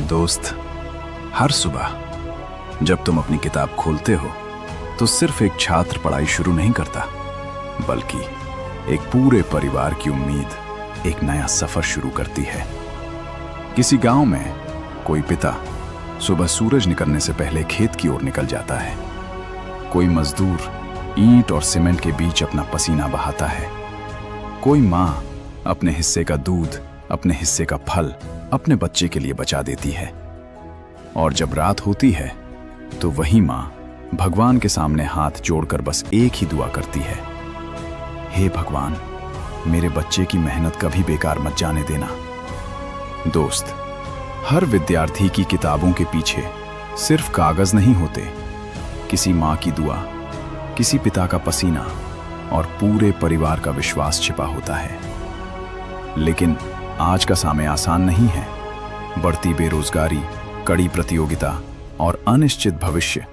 दोस्त, हर सुबह जब तुम अपनी किताब खोलते हो तो सिर्फ एक छात्र पढ़ाई शुरू नहीं करता, बल्कि एक पूरे परिवार की उम्मीद एक नया सफर शुरू करती है। किसी गांव में कोई पिता सुबह सूरज निकलने से पहले खेत की ओर निकल जाता है। कोई मजदूर ईंट और सीमेंट के बीच अपना पसीना बहाता है। कोई माँ अपने हिस्से का दूध, अपने हिस्से का फल अपने बच्चे के लिए बचा देती है। और जब रात होती है तो वही माँ भगवान के सामने हाथ जोड़कर बस एक ही दुआ करती है, हे भगवान, मेरे बच्चे की मेहनत कभी बेकार मत जाने देना। दोस्त, हर विद्यार्थी की किताबों के पीछे सिर्फ कागज नहीं होते, किसी माँ की दुआ, किसी पिता का पसीना और पूरे परिवार का विश्वास छिपा होता है। लेकिन आज का समय आसान नहीं है। बढ़ती बेरोजगारी, कड़ी प्रतियोगिता और अनिश्चित भविष्य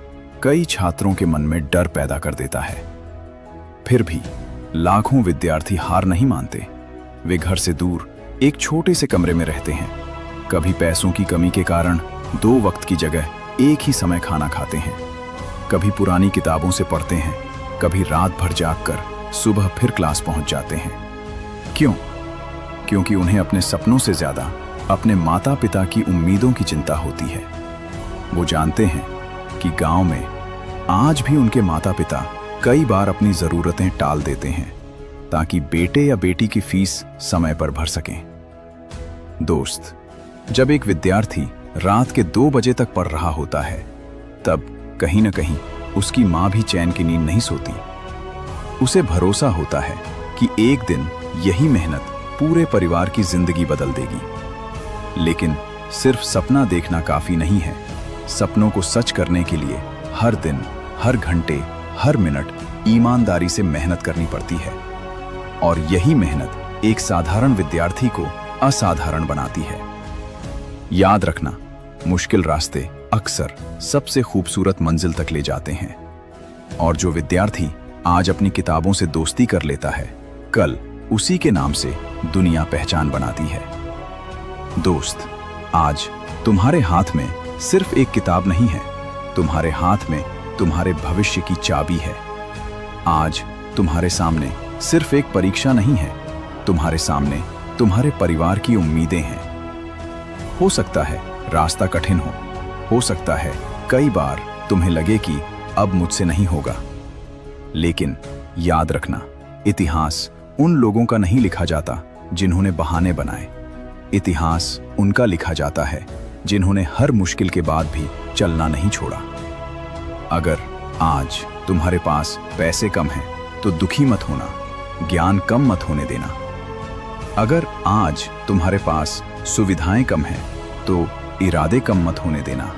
कई छात्रों के मन में डर पैदा कर देता है। फिर भी लाखों विद्यार्थी हार नहीं मानते। वे घर से दूर एक छोटे से कमरे में रहते हैं। कभी पैसों की कमी के कारण 2 वक्त की जगह एक ही समय खाना खाते हैं। कभी पुरानी किताबों से पढ़ते हैं, कभी रात भर जागकर सुबह फिर क्लास पहुंच जाते हैं। क्यों? क्योंकि उन्हें अपने सपनों से ज्यादा अपने माता पिता की उम्मीदों की चिंता होती है। वो जानते हैं कि गांव में आज भी उनके माता पिता कई बार अपनी जरूरतें टाल देते हैं ताकि बेटे या बेटी की फीस समय पर भर सकें। दोस्त, जब एक विद्यार्थी रात के 2 बजे तक पढ़ रहा होता है, तब कहीं न कहीं उसकी माँ भी चैन की नींद नहीं सोती। उसे भरोसा होता है कि एक दिन यही मेहनत पूरे परिवार की जिंदगी बदल देगी। लेकिन सिर्फ सपना देखना काफी नहीं है। सपनों को सच करने के लिए हर दिन, हर घंटे, हर मिनट ईमानदारी से मेहनत करनी पड़ती है। और यही मेहनत एक साधारण विद्यार्थी को असाधारण बनाती है। याद रखना, मुश्किल रास्ते अक्सर सबसे खूबसूरत मंजिल तक ले जाते हैं। और जो विद्यार्थी आज अपनी किताबों से दोस्ती कर लेता है, कल उसी के नाम से दुनिया पहचान बनाती है। दोस्त, आज तुम्हारे हाथ में सिर्फ एक किताब नहीं है, तुम्हारे हाथ में तुम्हारे भविष्य की चाबी है। आज तुम्हारे सामने सिर्फ एक परीक्षा नहीं है, तुम्हारे सामने तुम्हारे परिवार की उम्मीदें हैं। हो सकता है रास्ता कठिन हो सकता है कई बार तुम्हें लगे कि अब मुझसे नहीं होगा। लेकिन याद रखना, इतिहास उन लोगों का नहीं लिखा जाता जिन्होंने बहाने बनाए। इतिहास उनका लिखा जाता है जिन्होंने हर मुश्किल के बाद भी चलना नहीं छोड़ा। अगर आज तुम्हारे पास पैसे कम हैं तो दुखी मत होना, ज्ञान कम मत होने देना। अगर आज तुम्हारे पास सुविधाएं कम हैं तो इरादे कम मत होने देना।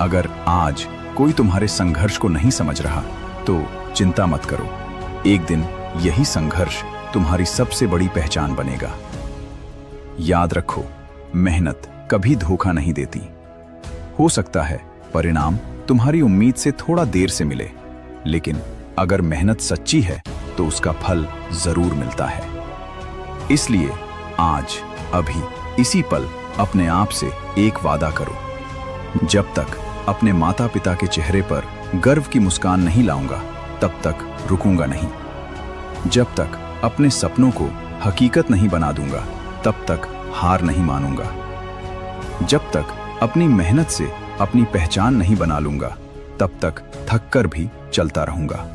अगर आज कोई तुम्हारे संघर्ष को नहीं समझ रहा तो चिंता मत करो, एक दिन यही संघर्ष तुम्हारी सबसे बड़ी पहचान बनेगा। याद रखो, मेहनत कभी धोखा नहीं देती। हो सकता है परिणाम तुम्हारी उम्मीद से थोड़ा देर से मिले, लेकिन अगर मेहनत सच्ची है तो उसका फल जरूर मिलता है। इसलिए आज, अभी, इसी पल अपने आप से एक वादा करो, जब तक अपने माता पिता के चेहरे पर गर्व की मुस्कान नहीं लाऊंगा, तब तक रुकूंगा नहीं। जब तक अपने सपनों को हकीकत नहीं बना दूंगा, तब तक हार नहीं मानूंगा। जब तक अपनी मेहनत से अपनी पहचान नहीं बना लूंगा, तब तक थककर भी चलता रहूंगा।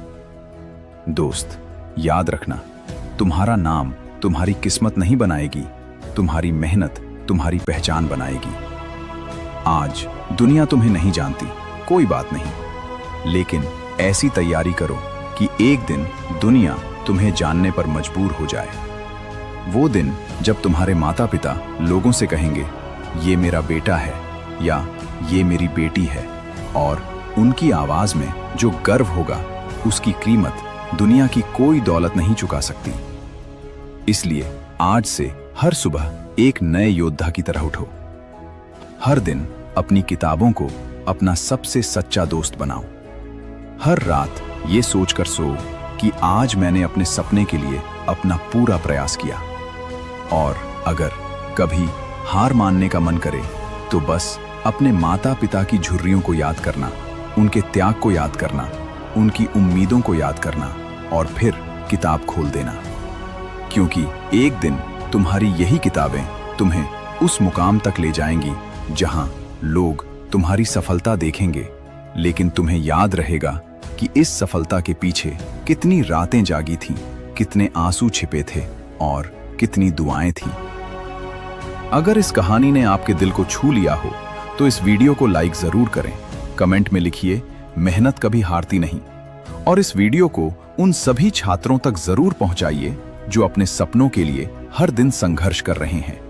दोस्त, याद रखना, तुम्हारा नाम तुम्हारी किस्मत नहीं बनाएगी, तुम्हारी मेहनत तुम्हारी पहचान बनाएगी। आज दुनिया तुम्हें नहीं जानती, कोई बात नहीं, लेकिन ऐसी तैयारी करो कि एक दिन दुनिया तुम्हें जानने पर मजबूर हो जाए। वो दिन जब तुम्हारे माता पिता लोगों से कहेंगे, ये मेरा बेटा है या ये मेरी बेटी है, और उनकी आवाज में जो गर्व होगा उसकी कीमत दुनिया की कोई दौलत नहीं चुका सकती। इसलिए आज से हर सुबह एक नए योद्धा की तरह उठो। हर दिन अपनी किताबों को अपना सबसे सच्चा दोस्त बनाओ। हर रात ये सोचकर सो कि आज मैंने अपने सपने के लिए अपना पूरा प्रयास किया। और अगर कभी हार मानने का मन करे तो बस अपने माता पिता की झुर्रियों को याद करना, उनके त्याग को याद करना, उनकी उम्मीदों को याद करना और फिर किताब खोल देना। क्योंकि एक दिन तुम्हारी यही किताबें तुम्हें उस मुकाम तक ले जाएंगी जहां लोग तुम्हारी सफलता देखेंगे, लेकिन तुम्हें याद रहेगा कि इस सफलता के पीछे कितनी रातें जागी थीं, कितने आंसू छिपे थे और कितनी दुआएं थीं। अगर इस कहानी ने आपके दिल को छू लिया हो तो इस वीडियो को लाइक जरूर करें, कमेंट में लिखिए मेहनत कभी हारती नहीं, और इस वीडियो को उन सभी छात्रों तक जरूर पहुंचाइए जो अपने सपनों के लिए हर दिन संघर्ष कर रहे हैं।